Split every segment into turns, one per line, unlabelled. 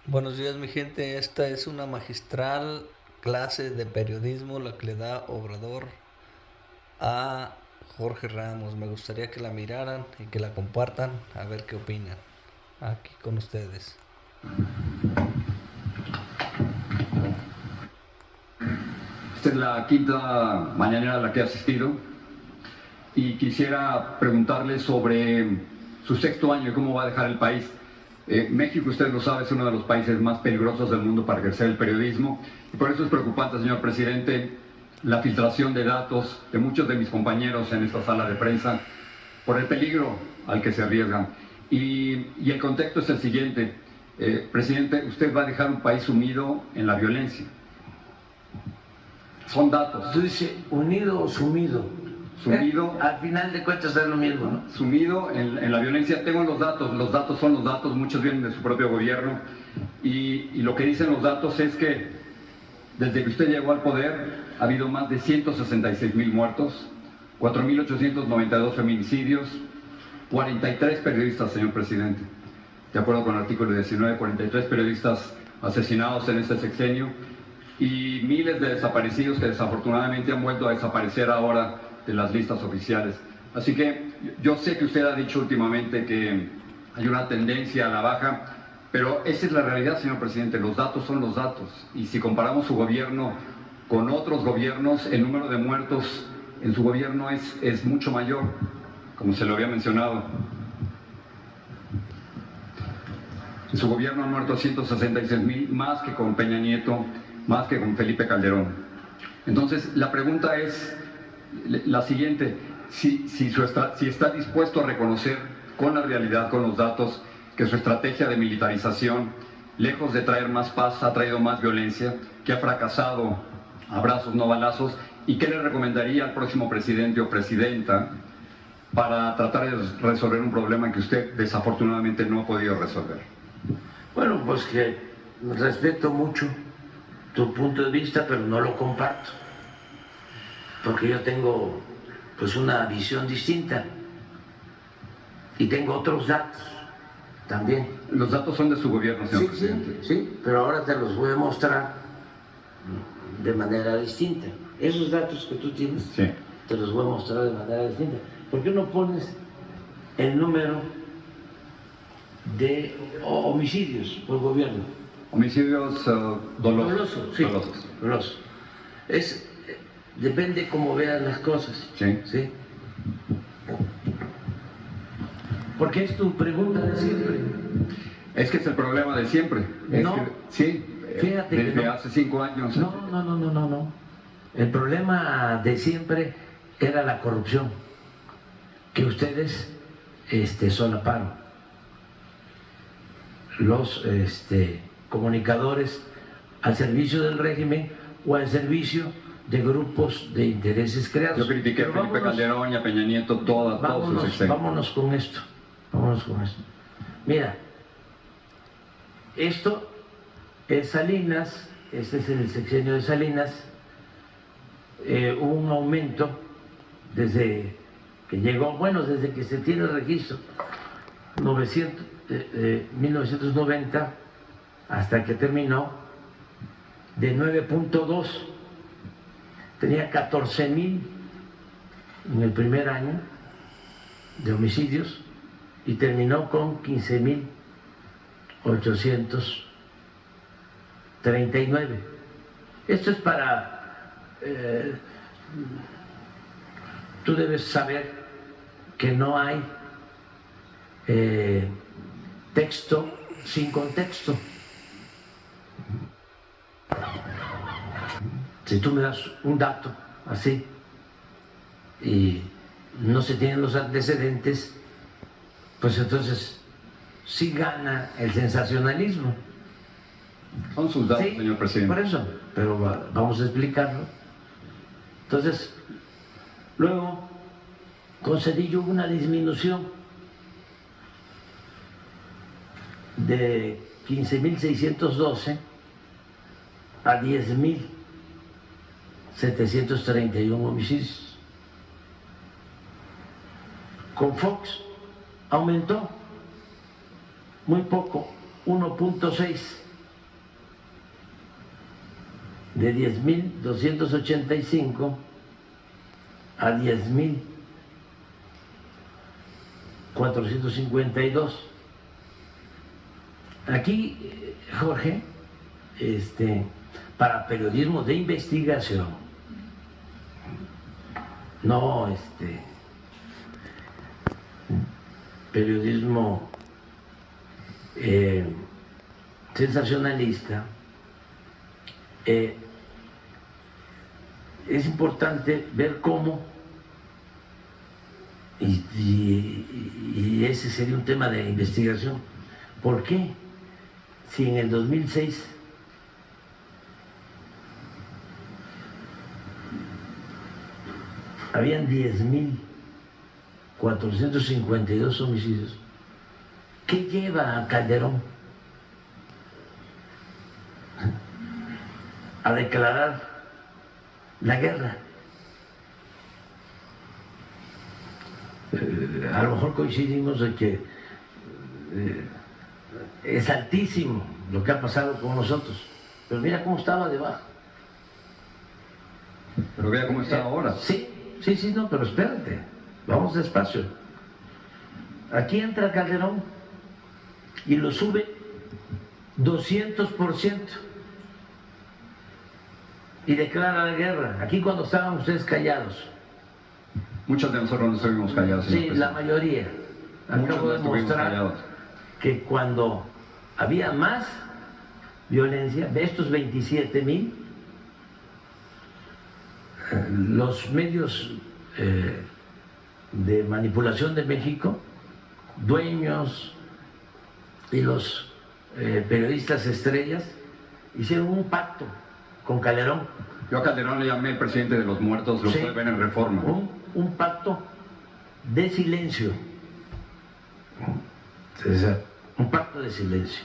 Buenos días, mi gente. Esta es una magistral clase de periodismo la que le da Obrador a Jorge Ramos. Me gustaría que la miraran y que la compartan a ver qué opinan. Aquí con ustedes.
Esta es la quinta mañanera a la que he asistido y quisiera preguntarle sobre su sexto año y cómo va a dejar el país. México, usted lo sabe, es uno de los países más peligrosos del mundo para ejercer el periodismo y por eso es preocupante, señor presidente, la filtración de datos de muchos de mis compañeros en esta sala de prensa por el peligro al que se arriesgan. Y el contexto es el siguiente. Presidente, usted va a dejar un país sumido en la violencia. Son datos.
Tú dices unido o sumido.
Sumido.
Al final de cuentas es lo mismo, ¿no?
Sumido en la violencia. Tengo los datos son los datos, muchos vienen de su propio gobierno. Y lo que dicen los datos es que desde que usted llegó al poder ha habido más de 166,000 muertos, 4,892 feminicidios, 43 periodistas, señor presidente. De acuerdo con el artículo 19, 43 periodistas asesinados en este sexenio y miles de desaparecidos que desafortunadamente han vuelto a desaparecer ahora de las listas oficiales. Así que yo sé que usted ha dicho últimamente que hay una tendencia a la baja, pero esa es la realidad, señor presidente. Los datos son los datos. Y si comparamos su gobierno con otros gobiernos, el número de muertos en su gobierno es mucho mayor, como se lo había mencionado. En su gobierno han muerto 166,000, más que con Peña Nieto, más que con Felipe Calderón. Entonces, la pregunta es la siguiente: si está dispuesto a reconocer con la realidad, con los datos, que su estrategia de militarización, lejos de traer más paz, ha traído más violencia, que ha fracasado abrazos, no balazos, y qué le recomendaría al próximo presidente o presidenta para tratar de resolver un problema que usted desafortunadamente no ha podido resolver.
Bueno, pues que respeto mucho tu punto de vista, pero no lo comparto, porque yo tengo pues una visión distinta y tengo otros datos también.
Los datos son de su gobierno, señor presidente.
Sí, pero ahora te los voy a mostrar de manera distinta. Esos datos que tú tienes,
sí,
te los voy a mostrar de manera distinta. ¿Por qué no pones el número de homicidios por gobierno?
Homicidios dolosos.
Sí, dolosos. Depende cómo vean las cosas.
Sí.
¿Sí? Porque es tu pregunta de siempre.
Es que es el problema de siempre.
No.
Sí,
Fíjate
desde
que no.
hace 5 años.
No. El problema de siempre era la corrupción, que ustedes solaparon. Los comunicadores al servicio del régimen o al servicio de grupos de intereses creados.
Yo critiqué a Felipe Calderón y a Peña Nieto todos sus sexenios.
Vámonos con esto. Mira, esto es Salinas, este es el sexenio de Salinas. Hubo un aumento desde que llegó, desde que se tiene el registro, 1990 hasta que terminó, de 9.2, tenía 14,000 en el primer año de homicidios y terminó con 15,839. Esto es para... tú debes saber que no hay texto sin contexto. Si tú me das un dato así y no se tienen los antecedentes, pues entonces sí gana el sensacionalismo.
Son sus datos,
Sí,
señor presidente.
por eso, pero vamos a explicarlo. Entonces, luego con Cedillo hubo una disminución de 15,612 a 10,731 homicidios. Con Fox aumentó muy poco, 1.6 de 10.285 a 10.452. Aquí, Jorge, para periodismo de investigación, no periodismo sensacionalista, es importante ver cómo, y ese sería un tema de investigación, ¿por qué? Si en el 2006 habían 10.452 homicidios, ¿qué lleva a Calderón a declarar la guerra? A lo mejor coincidimos de que es altísimo lo que ha pasado con nosotros, pero mira cómo estaba debajo.
Pero vea cómo está ahora.
Sí, no, pero espérate, vamos despacio. Aquí entra Calderón y lo sube 200% y declara la guerra. Aquí cuando estaban ustedes callados.
Muchos de nosotros no estuvimos callados.
Sí, la mayoría. Acabo de mostrar que cuando había más violencia, de estos 27.000, los medios de manipulación de México, dueños y los periodistas estrellas, hicieron un pacto con Calderón.
Yo a Calderón le llamé el presidente de los muertos, lo puede ver en Reforma.
Un pacto de silencio. Un pacto de silencio.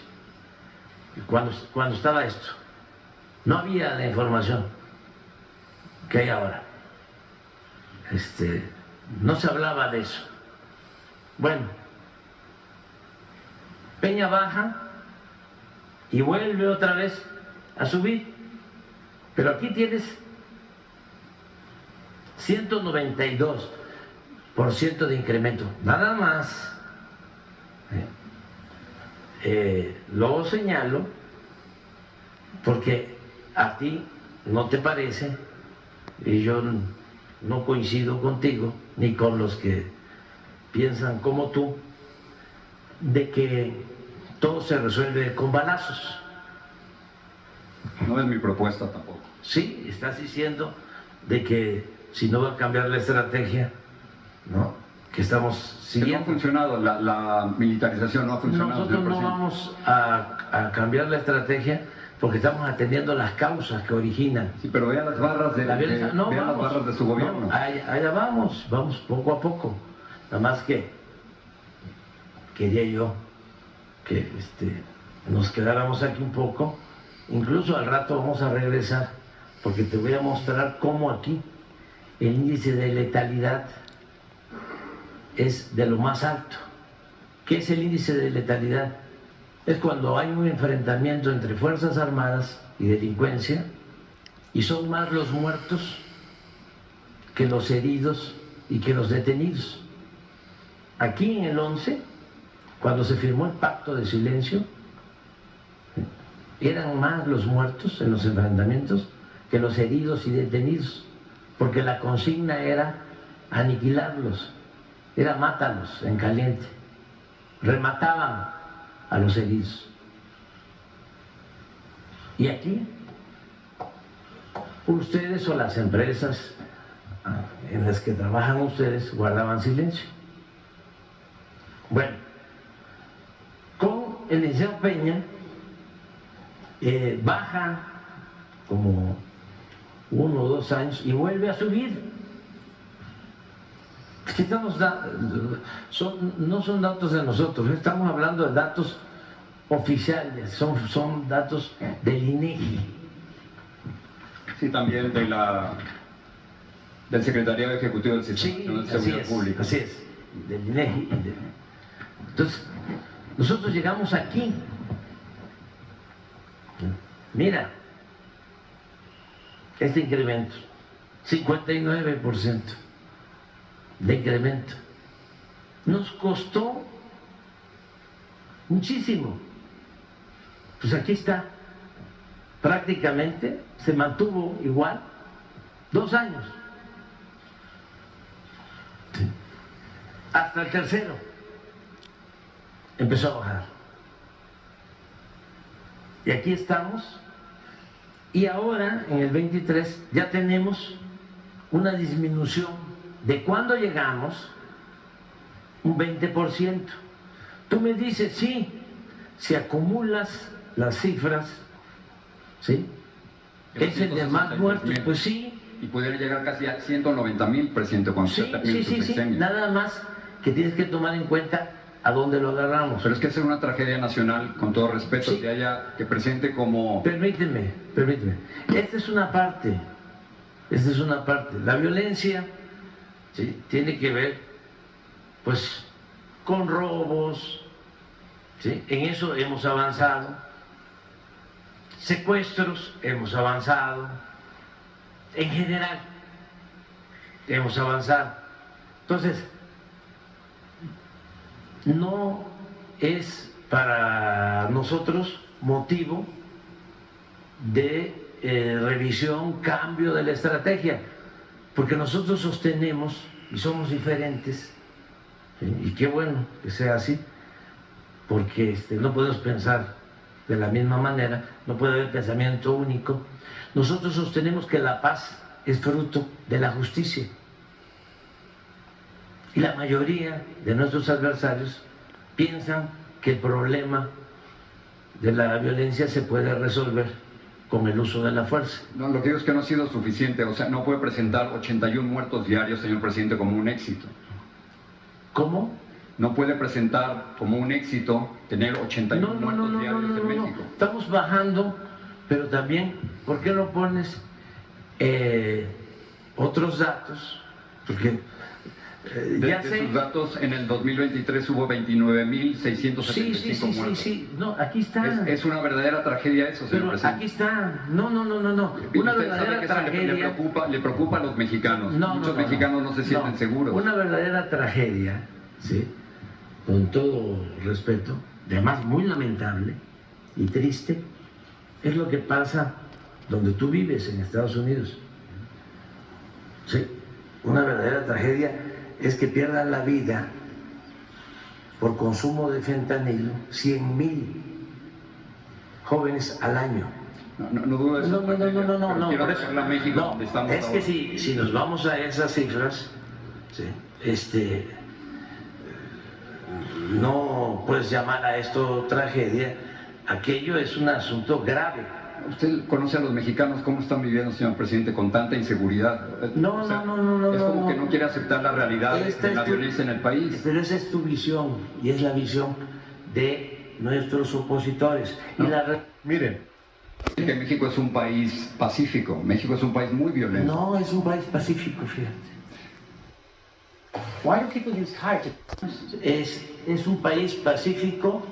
Cuando estaba esto, no había la información que hay ahora. No se hablaba de eso. Bueno, Peña baja y vuelve otra vez a subir. Pero aquí tienes 192% de incremento, nada más. Lo señalo porque a ti no te parece, y yo no coincido contigo, ni con los que piensan como tú, de que todo se resuelve con balazos.
No es mi propuesta tampoco.
Sí, estás diciendo de que si no va a cambiar la estrategia, ¿no?, que estamos siguiendo.
Que no ha funcionado, la militarización no ha funcionado.
Nosotros no vamos a cambiar la estrategia porque estamos atendiendo las causas que originan.
Sí, pero vean las barras de,
las
barras de su gobierno.
No, allá vamos poco a poco. Nada más que quería yo que nos quedáramos aquí un poco. Incluso al rato vamos a regresar porque te voy a mostrar cómo aquí el índice de letalidad es de lo más alto. ¿Qué es el índice de letalidad? Es cuando hay un enfrentamiento entre Fuerzas Armadas y delincuencia y son más los muertos que los heridos y que los detenidos. Aquí en el 11, cuando se firmó el pacto de silencio, eran más los muertos en los enfrentamientos que los heridos y detenidos, porque la consigna era aniquilarlos, era mátalos en caliente, remataban a los heridos. Y aquí, ustedes o las empresas en las que trabajan ustedes guardaban silencio. Bueno, con el licenciado Peña baja como 1 o 2 años y vuelve a subir. No son datos de nosotros, estamos hablando de datos oficiales, son datos del INEGI.
Sí, también del Secretariado Ejecutivo del Sistema Nacional de Seguridad Pública.
Así es, del INEGI. Entonces, nosotros llegamos aquí. Mira, este incremento, 59% de incremento. Nos costó muchísimo. Pues aquí está, prácticamente se mantuvo igual 2 años. Sí. Hasta el tercero empezó a bajar. Y aquí estamos. Y ahora, en el 23, ya tenemos una disminución de cuando llegamos, un 20%. Tú me dices, sí, si acumulas las cifras, ¿sí? Es el de más muertos, pues sí.
Y pudiera llegar casi a 190,000, presidente, cuando
sí,
usted termine su sexenio.
Nada más que tienes que tomar en cuenta a dónde lo agarramos.
Pero es que es una tragedia nacional, con todo respeto,
sí.
que presente como...
Permíteme. Esta es una parte. La violencia, ¿sí?, tiene que ver, pues, con robos, ¿sí? En eso hemos avanzado. Secuestros, hemos avanzado. En general, hemos avanzado. Entonces, no es para nosotros motivo de revisión, cambio de la estrategia, porque nosotros sostenemos y somos diferentes, ¿sí? Y qué bueno que sea así, porque no podemos pensar de la misma manera, no puede haber pensamiento único. Nosotros sostenemos que la paz es fruto de la justicia. Y la mayoría de nuestros adversarios piensan que el problema de la violencia se puede resolver con el uso de la fuerza.
No, lo que digo es que no ha sido suficiente, o sea, no puede presentar 81 muertos diarios, señor presidente, como un éxito.
¿Cómo?
No puede presentar como un éxito tener 81 muertos diarios en México.
Estamos bajando, pero también, ¿por qué no pones otros datos? Porque
de sus datos, en el 2023 hubo 29,675 muertos.
Sí, no, aquí está.
Es una verdadera tragedia eso, señor presidente.
Aquí está. No. Una verdadera tragedia.
Le preocupa a los mexicanos. Muchos mexicanos no se sienten seguros.
Una verdadera tragedia, ¿sí?, con todo respeto, además muy lamentable y triste, es lo que pasa donde tú vives, en Estados Unidos. Sí, una verdadera tragedia es que pierdan la vida por consumo de fentanilo 100,000 jóvenes al año.
No dudo de eso.
No.
Quiero traerla a México, donde estamos
es
ahora.
que si nos vamos a esas cifras, ¿sí?, no puedes llamar a esto tragedia. Aquello es un asunto grave.
¿Usted conoce a los mexicanos cómo están viviendo, señor presidente, con tanta inseguridad?
No.
Es como que no quiere aceptar la realidad de la violencia en el país.
Pero esa es tu visión y es la visión de nuestros opositores.
No.
Miren.
Que México es un país pacífico, México es un país muy violento.
No, es un país pacífico, fíjate.
Why do people use cars?
Es un país pacífico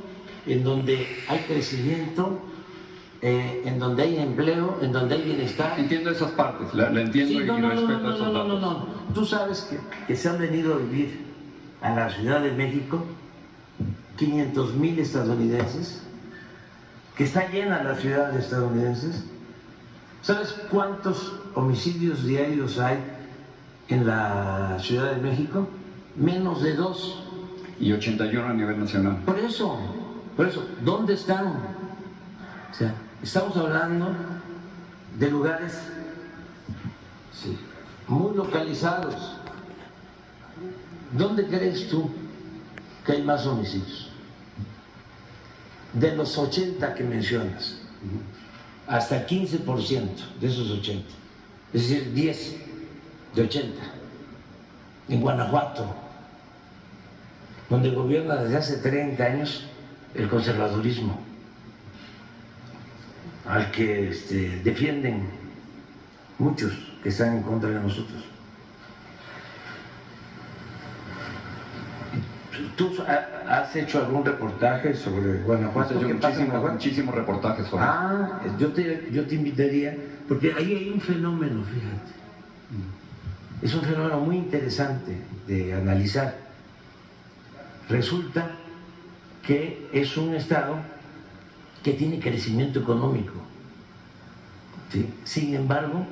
en donde hay crecimiento, en donde hay empleo, en donde hay bienestar.
Entiendo esas partes, la entiendo y respeto esos datos.
No. Tú sabes que se han venido a vivir a la Ciudad de México 500,000 estadounidenses, que está llena la ciudad de estadounidenses. ¿Sabes cuántos homicidios diarios hay en la Ciudad de México? Menos de 2.
Y 81 a nivel nacional.
Por eso, ¿dónde están? O sea, estamos hablando de lugares, sí, muy localizados. ¿Dónde crees tú que hay más homicidios? De los 80 que mencionas, hasta 15% de esos 80, es decir, 10 de 80. En Guanajuato, donde gobierna desde hace 30 años el conservadurismo, al que defienden muchos que están en contra de nosotros. ¿Tú has hecho algún reportaje sobre Guanajuato?
Yo muchísimos reportajes sobre
yo te invitaría, porque ahí hay un fenómeno, fíjate. Es un fenómeno muy interesante de analizar. Resulta que es un estado que tiene crecimiento económico, ¿sí? Sin embargo,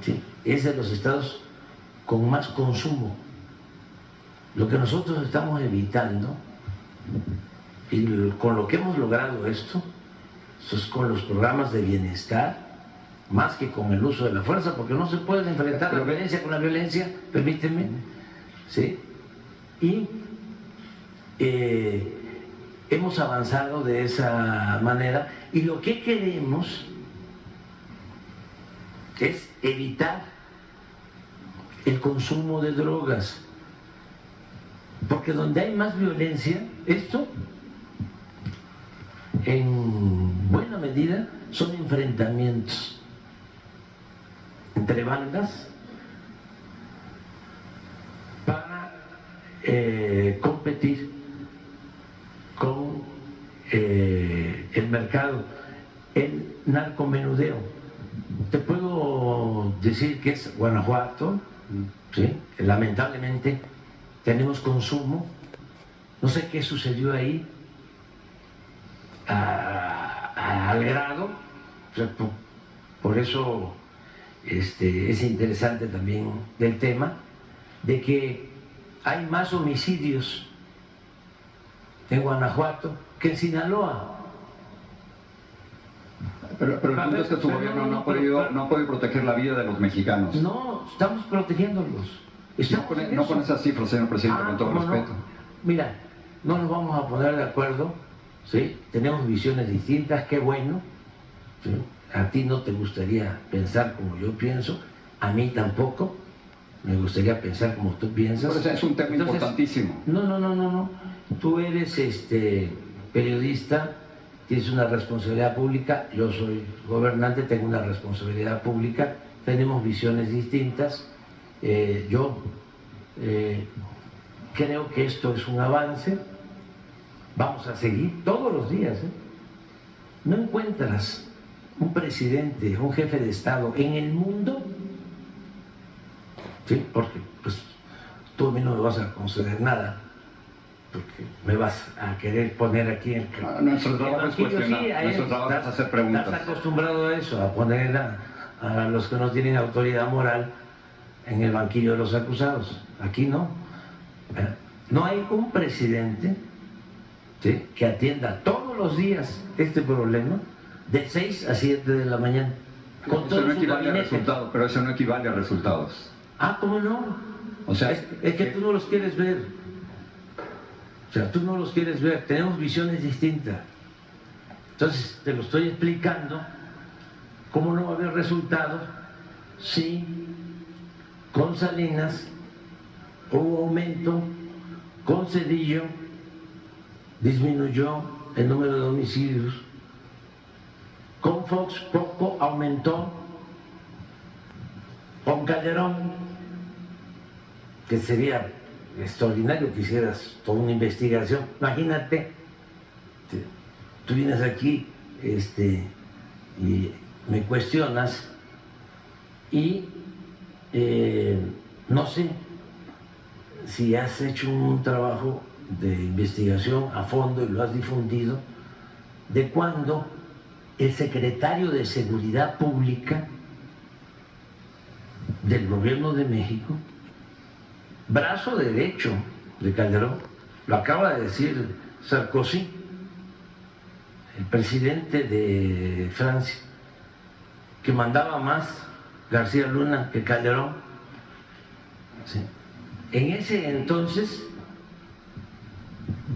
¿sí?, es de los estados con más consumo. Lo que nosotros estamos evitando, y con lo que hemos logrado esto, es con los programas de bienestar, más que con el uso de la fuerza, porque no se puede enfrentar la violencia con la violencia, permíteme, ¿sí? Y hemos avanzado de esa manera, y lo que queremos es evitar el consumo de drogas, porque donde hay más violencia, esto en buena medida son enfrentamientos entre bandas para competir con el mercado, el narcomenudeo. Te puedo decir que es Guanajuato, ¿sí? Lamentablemente tenemos consumo, no sé qué sucedió ahí, al grado, o sea, por eso es interesante también del tema, de que hay más homicidios en Guanajuato que en Sinaloa.
Pero el punto es que su gobierno no ha podido proteger la vida de los mexicanos.
No, estamos protegiéndolos.
No con esas cifras, señor presidente, con todo respeto.
No. Mira, no nos vamos a poner de acuerdo, ¿sí? Tenemos visiones distintas, qué bueno, ¿sí? A ti no te gustaría pensar como yo pienso, a mí tampoco me gustaría pensar como tú piensas.
Pero es un tema importantísimo.
No. Tú eres periodista, tienes una responsabilidad pública, yo soy gobernante, tengo una responsabilidad pública, tenemos visiones distintas. Yo creo que esto es un avance, vamos a seguir todos los días. No encuentras un presidente, un jefe de Estado en el mundo, ¿sí? Porque pues, tú a mí no me vas a conceder nada, porque me vas a querer poner aquí en el
nuestro trabajo es cuestionar, nuestro trabajo es hacer preguntas.
Estás acostumbrado a eso, a poner a los que no tienen autoridad moral en el banquillo de los acusados. Aquí no. No hay un presidente, ¿sí?, que atienda todos los días este problema de 6 a 7 de la mañana. Con todo
eso no
su
equivale a
gabinete.
resultados, pero eso no equivale a resultados.
¿Cómo no?
O sea,
es que tú no los quieres ver. O sea, tú no los quieres ver. Tenemos visiones distintas. Entonces, te lo estoy explicando cómo no va a haber resultados si con Salinas hubo aumento, con Zedillo disminuyó el número de homicidios, con Fox poco aumentó, con Calderón, que sería extraordinario que hicieras toda una investigación. Imagínate, tú vienes aquí y me cuestionas y no sé si has hecho un trabajo de investigación a fondo y lo has difundido, de cuando el secretario de Seguridad Pública del Gobierno de México, brazo derecho de Calderón, lo acaba de decir Sarkozy, el presidente de Francia, que mandaba más García Luna que Calderón. ¿Sí? En ese entonces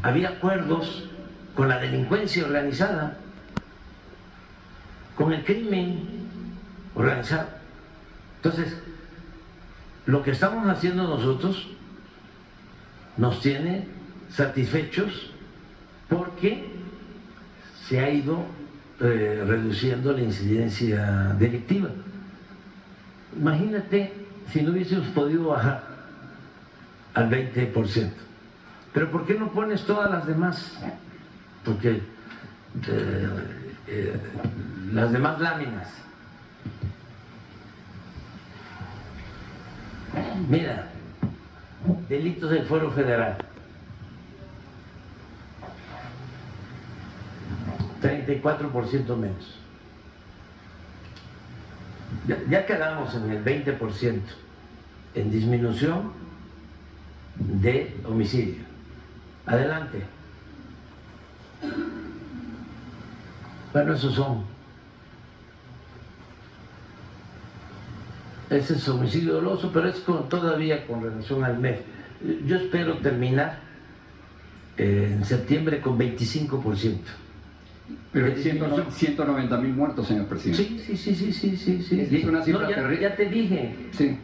había acuerdos con la delincuencia organizada, con el crimen organizado. Entonces, lo que estamos haciendo nosotros nos tiene satisfechos porque se ha ido reduciendo la incidencia delictiva. Imagínate si no hubiésemos podido bajar al 20%. Pero ¿por qué no pones todas las demás? Porque las demás láminas. Mira, delitos del Fuero Federal. 34% menos. Ya quedamos en el 20% en disminución de homicidio. Adelante. Bueno, ese es homicidio doloso, pero es todavía con relación al mes. Yo espero terminar en septiembre con 25%.
Pero 190,000 muertos, señor presidente.
Sí.
Es una cifra
no,
terrible.
Ya te dije,
sí.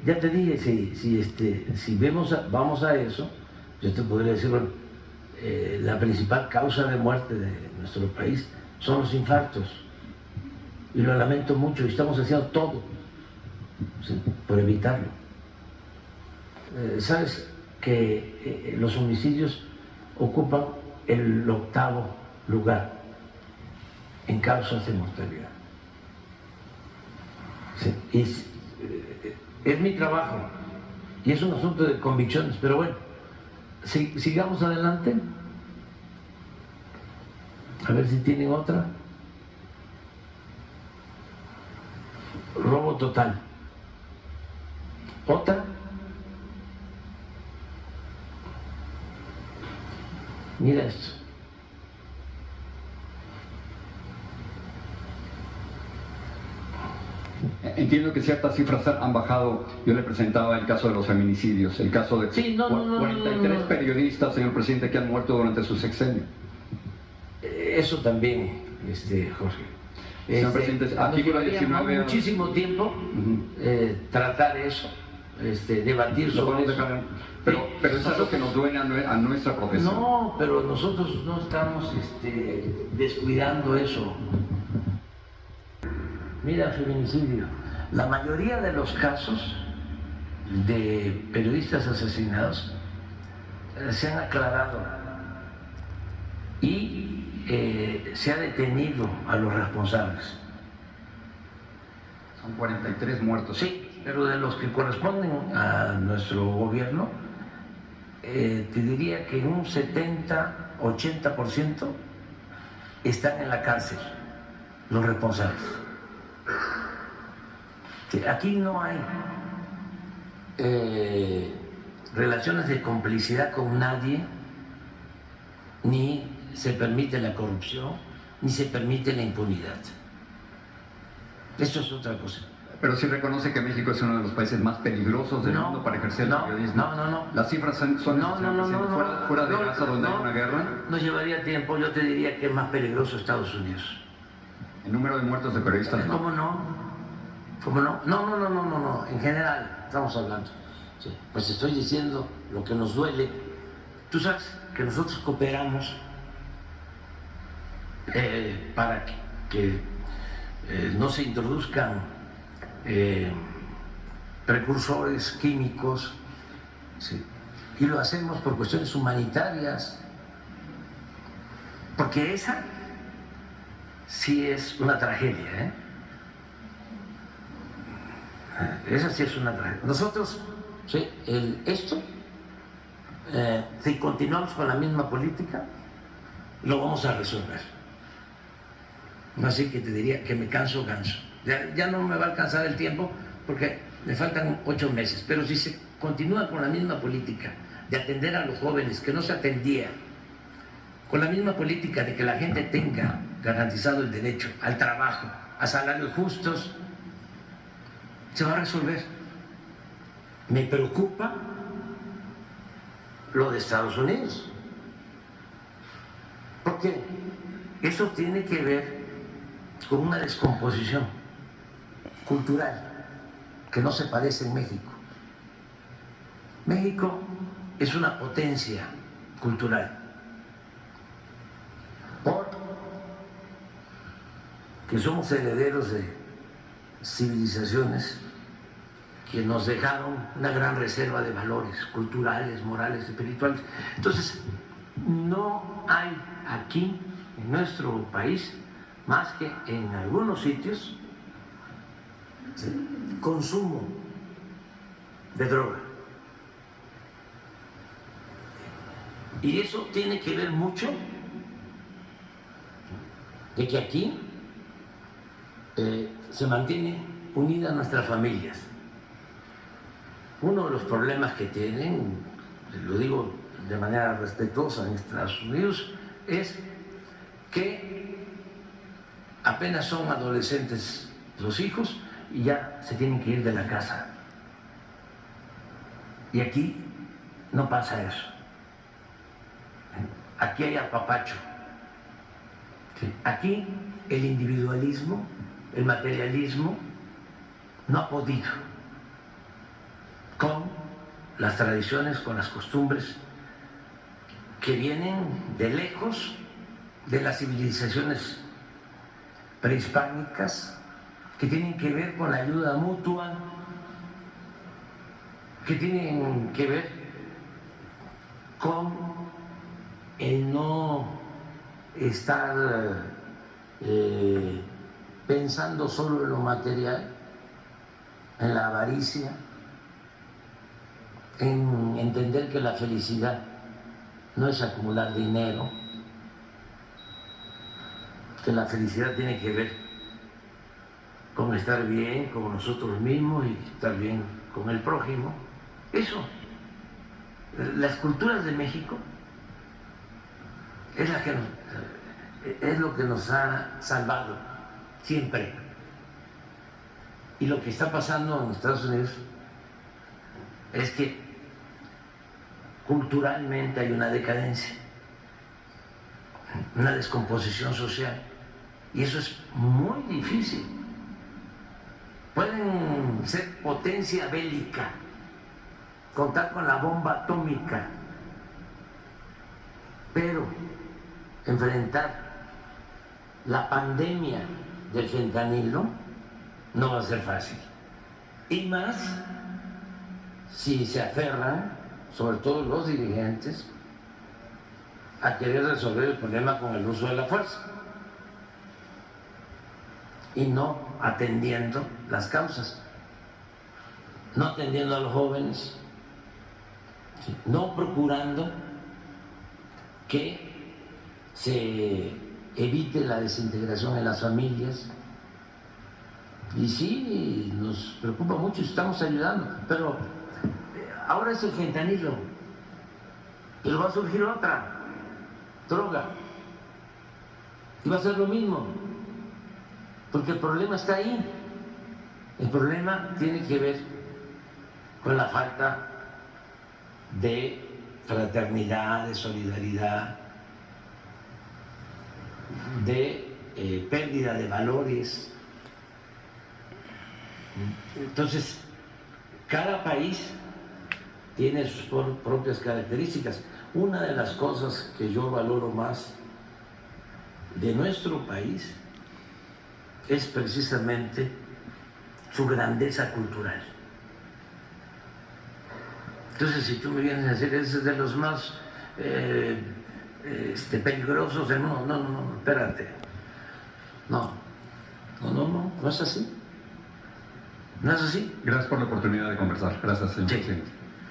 Si vamos a eso, yo te podría decir, bueno, la principal causa de muerte de nuestro país son los infartos. Y lo lamento mucho, y estamos haciendo todo, ¿sí?, por evitarlo. Sabes que los homicidios ocupan el 8º lugar en causas de mortalidad. Sí, es mi trabajo y es un asunto de convicciones, pero bueno, sigamos adelante. A ver si tienen otra. Robo total. ¿Otra? Mira esto.
Entiendo que ciertas cifras han bajado. Yo le presentaba el caso de los feminicidios, el caso de 43 periodistas, señor presidente, que han muerto durante su sexenio.
Eso también, Jorge.
Señor presidente, artículo 19.
Muchísimo tiempo tratar eso, debatir sobre eso.
Pero eso es lo que nos duele a nuestra profesión.
No, pero nosotros no estamos descuidando eso. Mira, feminicidio. La mayoría de los casos de periodistas asesinados se han aclarado y se ha detenido a los responsables.
Son 43 muertos.
Sí, pero de los que corresponden a nuestro gobierno, te diría que un 70-80% están en la cárcel, los responsables. Aquí no hay relaciones de complicidad con nadie, ni se permite la corrupción, ni se permite la impunidad. Eso es otra cosa.
Pero sí reconoce que México es uno de los países más peligrosos del mundo para ejercer el periodismo.
No.
Las cifras son fuera de Gaza, donde hay una guerra.
Nos llevaría tiempo. Yo te diría que es más peligroso Estados Unidos.
El número de muertos de periodistas.
¿Cómo no? No. En general estamos hablando. Sí. Pues estoy diciendo lo que nos duele. Tú sabes que nosotros cooperamos para que no se introduzcan precursores químicos, ¿sí? Y lo hacemos por cuestiones humanitarias, porque esa sí es una tragedia, esa sí es una tragedia. Nosotros, ¿sí?, si continuamos con la misma política, lo vamos a resolver. Así que te diría que me canso. Ya no me va a alcanzar el tiempo porque me faltan 8 meses, pero si se continúa con la misma política de atender a los jóvenes que no se atendía, con la misma política de que la gente tenga garantizado el derecho al trabajo, a salarios justos, se va a resolver. Me preocupa lo de Estados Unidos, porque eso tiene que ver con una descomposición cultural que no se parece en México. México es una potencia cultural, porque somos herederos de civilizaciones que nos dejaron una gran reserva de valores culturales, morales, espirituales. Entonces, no hay aquí, en nuestro país, más que en algunos sitios, consumo de droga. Y eso tiene que ver mucho de que aquí se mantiene unidas nuestras familias. Uno de los problemas que tienen, lo digo de manera respetuosa en Estados Unidos, es que apenas son adolescentes los hijos y ya se tienen que ir de la casa. Y aquí no pasa eso. Aquí hay apapacho. Aquí el individualismo, el materialismo, no ha podido con las tradiciones, con las costumbres que vienen de lejos de las civilizaciones prehispánicas, que tienen que ver con la ayuda mutua, que tienen que ver con el no estar pensando solo en lo material, en la avaricia, en entender que la felicidad no es acumular dinero, que la felicidad tiene que ver con estar bien con nosotros mismos y estar bien con el prójimo. Eso, las culturas de México es lo que nos ha salvado siempre. Y lo que está pasando en Estados Unidos es que culturalmente hay una decadencia, una descomposición social, y eso es muy difícil. Pueden ser potencia bélica, contar con la bomba atómica, pero enfrentar la pandemia del fentanilo no va a ser fácil. Y más si se aferran, sobre todo los dirigentes, a querer resolver el problema con el uso de la fuerza y no atendiendo las causas, no atendiendo a los jóvenes, no procurando que se evite la desintegración en las familias. Y sí, nos preocupa mucho y estamos ayudando, pero ahora es el fentanilo, pero va a surgir otra droga y va a ser lo mismo, porque el problema está ahí. El problema tiene que ver con la falta de fraternidad, de solidaridad, de pérdida de valores. Entonces, cada país tiene sus propias características. Una de las cosas que yo valoro más de nuestro país es precisamente su grandeza cultural. Entonces, si tú me vienes a decir, ese es de los más peligrosos del mundo, no, espérate. No es así. ¿No es así?
Gracias por la oportunidad de conversar. Gracias, señor
Sí.
presidente.